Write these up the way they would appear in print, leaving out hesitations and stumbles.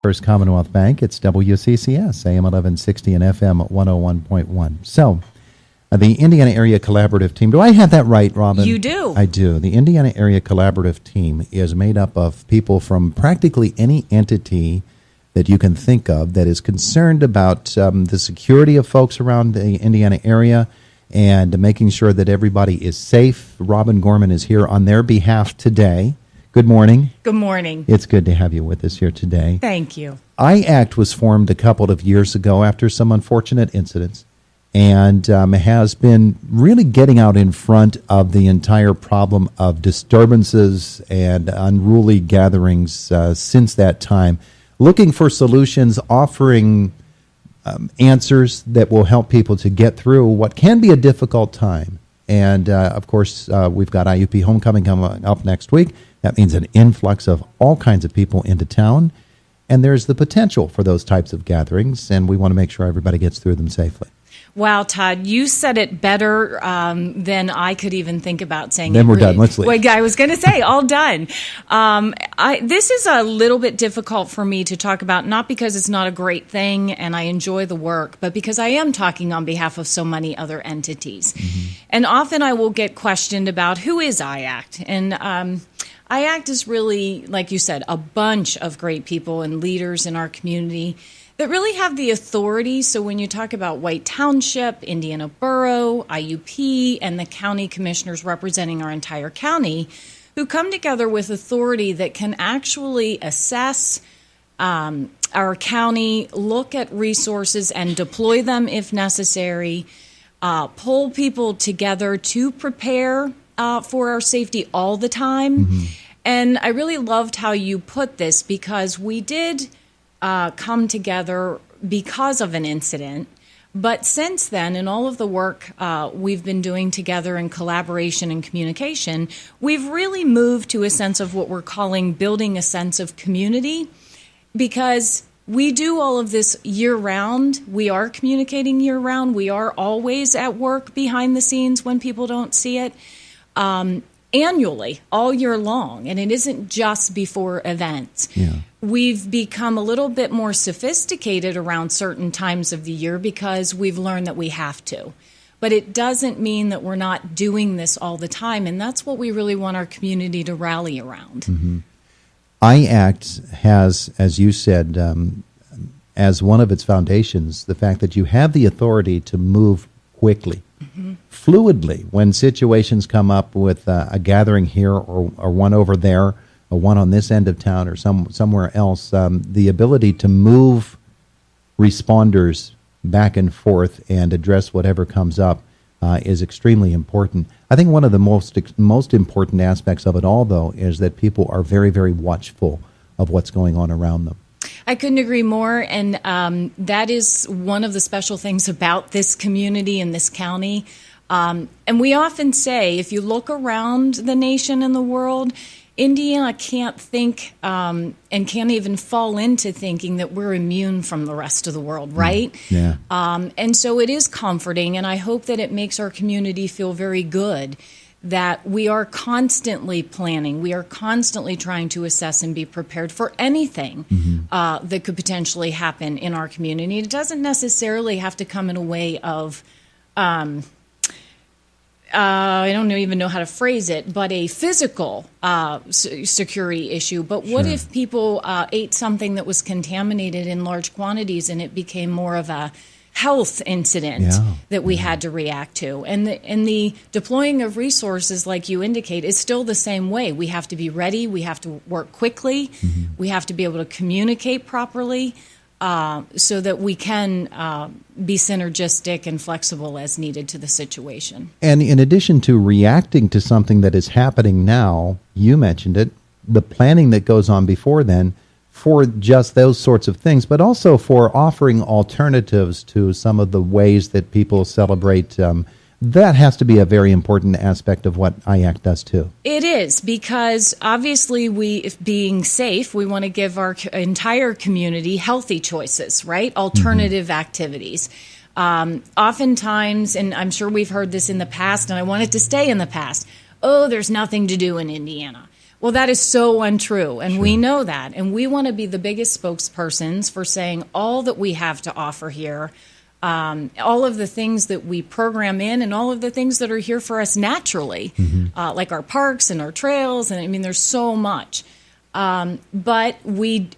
First Commonwealth Bank, it's WCCS, AM 1160 and FM 101.1. So, the Indiana Area Collaborative Team, do I have that right, Robin? You do. I do. The Indiana Area Collaborative Team is made up of people from practically any entity that you can think of that is concerned about the security of folks around the Indiana area and making sure that everybody is safe. Robin Gorman is here on their behalf today. Good morning. Good morning. It's good to have you with us here today. Thank you. IAct was formed a couple of years ago after some unfortunate incidents and has been really getting out in front of the entire problem of disturbances and unruly gatherings since that time, looking for solutions, offering answers that will help people to get through what can be a difficult time. And, of course, we've got IUP Homecoming coming up next week. That means an influx of all kinds of people into town. And there's the potential for those types of gatherings, and we want to make sure everybody gets through them safely. Wow, Todd, you said it better than I could even think about saying then it. Then we're done. Let's leave. Well, I was going to say, all done. This is a little bit difficult for me to talk about, not because it's not a great thing and I enjoy the work, but because I am talking on behalf of so many other entities. Mm-hmm. And often I will get questioned about who is IAct. And IAct is really, like you said, a bunch of great people and leaders in our community that really have the authority. So when you talk about White Township, Indiana Borough, IUP, and the county commissioners representing our entire county, who come together with authority that can actually assess our county, look at resources and deploy them if necessary, pull people together to prepare for our safety all the time. Mm-hmm. And I really loved how you put this, because we did come together because of an incident. But since then, in all of the work we've been doing together in collaboration and communication, we've really moved to a sense of what we're calling building a sense of community, because we do all of this year-round. We are communicating year-round. We are always at work behind the scenes when people don't see it. Annually, all year long, and it isn't just before events. Yeah. We've become a little bit more sophisticated around certain times of the year because we've learned that we have to. But it doesn't mean that we're not doing this all the time, and that's what we really want our community to rally around. Mm-hmm. IAct has, as you said, as one of its foundations, the fact that you have the authority to move quickly. Mm-hmm. Fluidly, when situations come up with a gathering here or one over there, or one on this end of town or somewhere else, the ability to move responders back and forth and address whatever comes up is extremely important. I think one of the most important aspects of it all, though, is that people are very, very watchful of what's going on around them. I couldn't agree more, and that is one of the special things about this community and this county. And we often say, if you look around the nation and the world, Indiana can't think and can't even fall into thinking that we're immune from the rest of the world, right? Yeah. And so it is comforting, and I hope that it makes our community feel very good that we are constantly planning. We are constantly trying to assess and be prepared for anything that could potentially happen in our community. It doesn't necessarily have to come in a way of, I don't even know how to phrase it, but a physical security issue. But what if people ate something that was contaminated in large quantities and it became more of a health incident that we had to react to? And the deploying of resources, like you indicate, is still the same way. We have to be ready. We have to work quickly. Mm-hmm. We have to be able to communicate properly so that we can be synergistic and flexible as needed to the situation. And in addition to reacting to something that is happening now, you mentioned it, the planning that goes on before then, for just those sorts of things, but also for offering alternatives to some of the ways that people celebrate. That has to be a very important aspect of what IACT does too. It is, because obviously if being safe, we want to give our entire community healthy choices, right? Alternative activities. Oftentimes, and I'm sure we've heard this in the past, and I want it to stay in the past, there's nothing to do in Indiana. Well, that is so untrue, and we know that. And we want to be the biggest spokespersons for saying all that we have to offer here, all of the things that we program in and all of the things that are here for us naturally, like our parks and our trails. And I mean, there's so much. But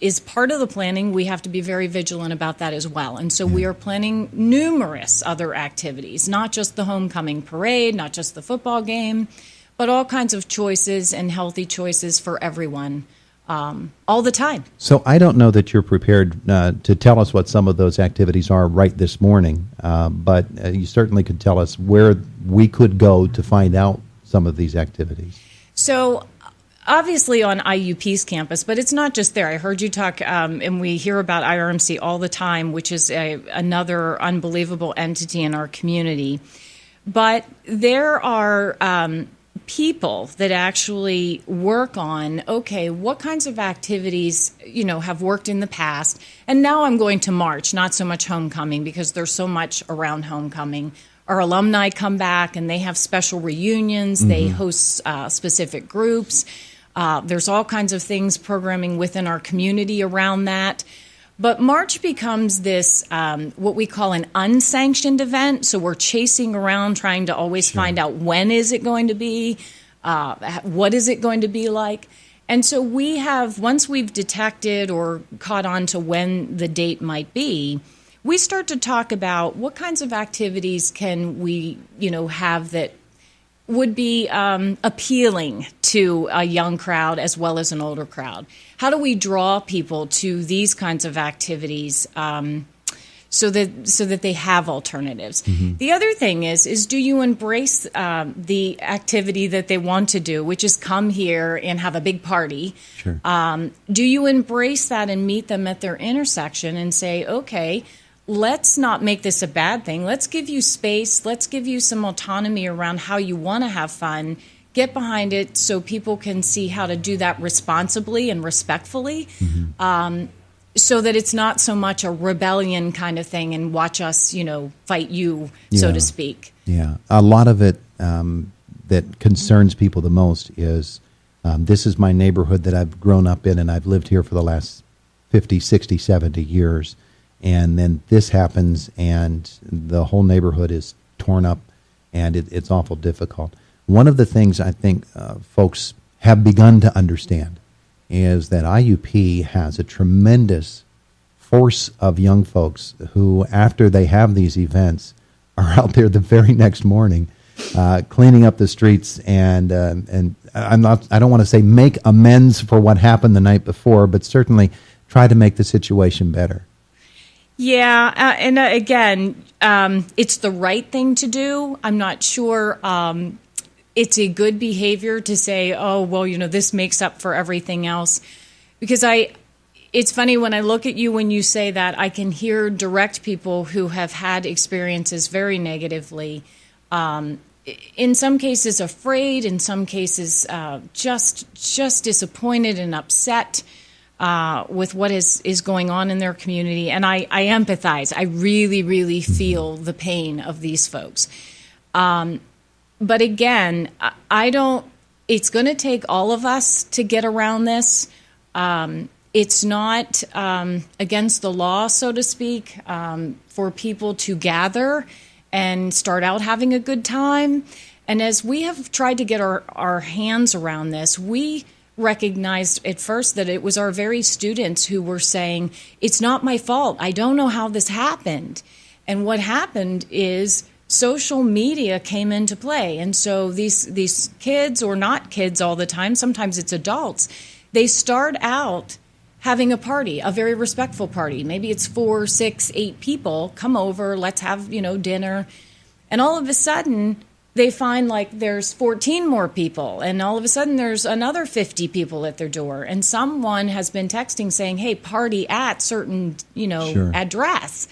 as part of the planning, we have to be very vigilant about that as well. And so we are planning numerous other activities, not just the homecoming parade, not just the football game, but all kinds of choices and healthy choices for everyone all the time. So I don't know that you're prepared to tell us what some of those activities are right this morning, but you certainly could tell us where we could go to find out some of these activities. So obviously on IUP's campus, but it's not just there. I heard you talk, and we hear about IRMC all the time, which is another unbelievable entity in our community. But there are people that actually work on, okay, what kinds of activities, have worked in the past. And now I'm going to March, not so much homecoming, because there's so much around homecoming. Our alumni come back and they have special reunions. They host specific groups. There's all kinds of things programming within our community around that. But March becomes this, what we call an unsanctioned event. So we're chasing around trying to always find out when is it going to be, what is it going to be like. And so we have, once we've detected or caught on to when the date might be, we start to talk about what kinds of activities can we, have that would be appealing to a young crowd as well as an older crowd. How do we draw people to these kinds of activities so that they have alternatives? The other thing is do you embrace the activity that they want to do, which is come here and have a big party? Sure. Do you embrace that and meet them at their intersection and say, okay, let's not make this a bad thing. Let's give you space. Let's give you some autonomy around how you want to have fun. Get behind it so people can see how to do that responsibly and respectfully, so that it's not so much a rebellion kind of thing and watch us, fight you, so to speak. Yeah. A lot of it that concerns people the most is this is my neighborhood that I've grown up in and I've lived here for the last 50, 60, 70 years. And then this happens, and the whole neighborhood is torn up, and it's awful difficult. One of the things I think folks have begun to understand is that IUP has a tremendous force of young folks who, after they have these events, are out there the very next morning cleaning up the streets, and I don't want to say make amends for what happened the night before, but certainly try to make the situation better. Yeah, and again, it's the right thing to do. I'm not sure it's a good behavior to say, oh, well, this makes up for everything else. Because it's funny when I look at you when you say that, I can hear direct people who have had experiences very negatively, in some cases afraid, in some cases just disappointed and upset with what is going on in their community. And I empathize. I really, really feel the pain of these folks. But again, it's going to take all of us to get around this. It's not against the law, so to speak, for people to gather and start out having a good time. And as we have tried to get our hands around this, we recognized at first that it was our very students who were saying, it's not my fault. I don't know how this happened. And what happened is social media came into play. And so these kids, or not kids all the time, sometimes it's adults, they start out having a party, a very respectful party. Maybe it's 4, 6, 8 people, come over, let's have, dinner. And all of a sudden, they find like there's 14 more people, and all of a sudden there's another 50 people at their door, and someone has been texting saying, hey, party at certain, address.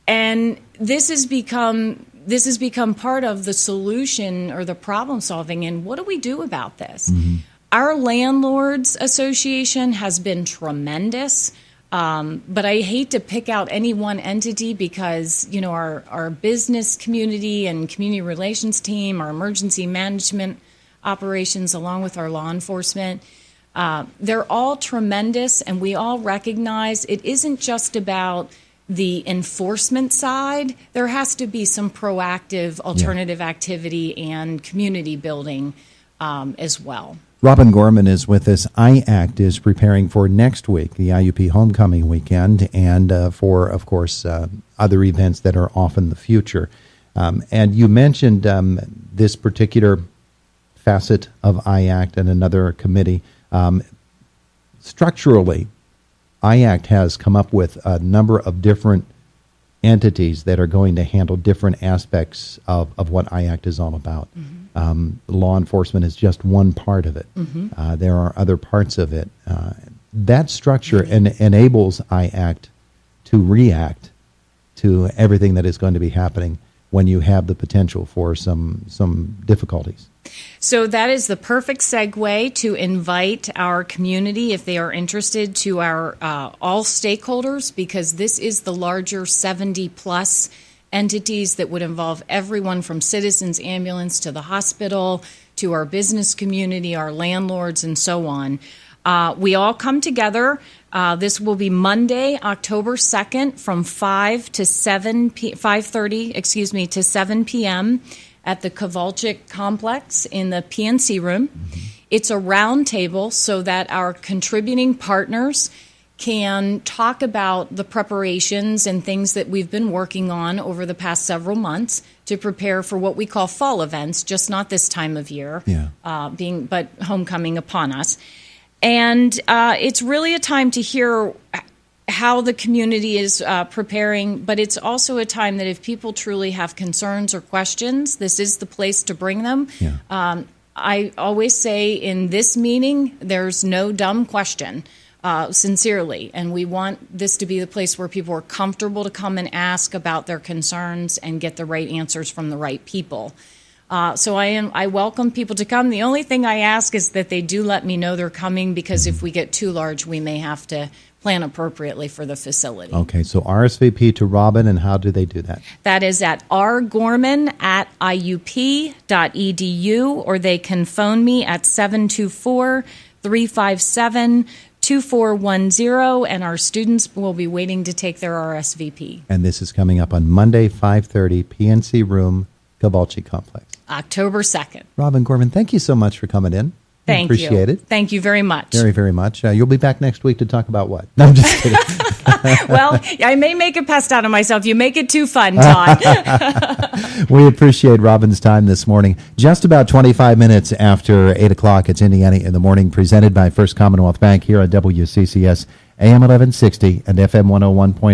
And this has become part of the solution or the problem solving. And what do we do about this? Our landlords association has been tremendous. But I hate to pick out any one entity because, our business community and community relations team, our emergency management operations, along with our law enforcement. They're all tremendous, and we all recognize it isn't just about the enforcement side. There has to be some proactive alternative activity and community building as well. Robin Gorman is with us. IAct is preparing for next week, the IUP Homecoming weekend, and for, of course, other events that are off in the future. And you mentioned this particular facet of IAct and another committee. Structurally, IAct has come up with a number of different entities that are going to handle different aspects of what IAct is all about. Law enforcement is just one part of it. There are other parts of it. That structure enables IAct to react to everything that is going to be happening when you have the potential for some difficulties. So that is the perfect segue to invite our community, if they are interested, to our all stakeholders, because this is the larger 70-plus entities that would involve everyone from Citizens Ambulance to the hospital to our business community, our landlords, and so on. We all come together. This will be Monday, October 2nd, from 5:30 to 7 p.m. at the Kovalchik Complex in the PNC room. It's a round table so that our contributing partners can talk about the preparations and things that we've been working on over the past several months to prepare for what we call fall events, just not this time of year, but homecoming upon us. And it's really a time to hear how the community is preparing, but it's also a time that if people truly have concerns or questions, this is the place to bring them. I always say in this meeting, there's no dumb question, sincerely, and we want this to be the place where people are comfortable to come and ask about their concerns and get the right answers from the right people. So I welcome people to come. The only thing I ask is that they do let me know they're coming, because if we get too large, we may have to plan appropriately for the facility. Okay, so RSVP to Robin, and how do they do that? That is at rgorman@iup.edu, or they can phone me at 724-357-2410, and our students will be waiting to take their RSVP. And this is coming up on Monday, 5:30, PNC Room, Kovalchik Complex. October 2nd. Robin Gorman, thank you so much for coming in. Thank you. Appreciate it. Thank you very much. Very, very much. You'll be back next week to talk about what? No, I'm just kidding. Well, I may make a pest out of myself. You make it too fun, Todd. We appreciate Robin's time this morning. Just about 25 minutes after 8 o'clock, it's Indiana in the Morning, presented by First Commonwealth Bank here at WCCS AM 1160 and FM 101.1.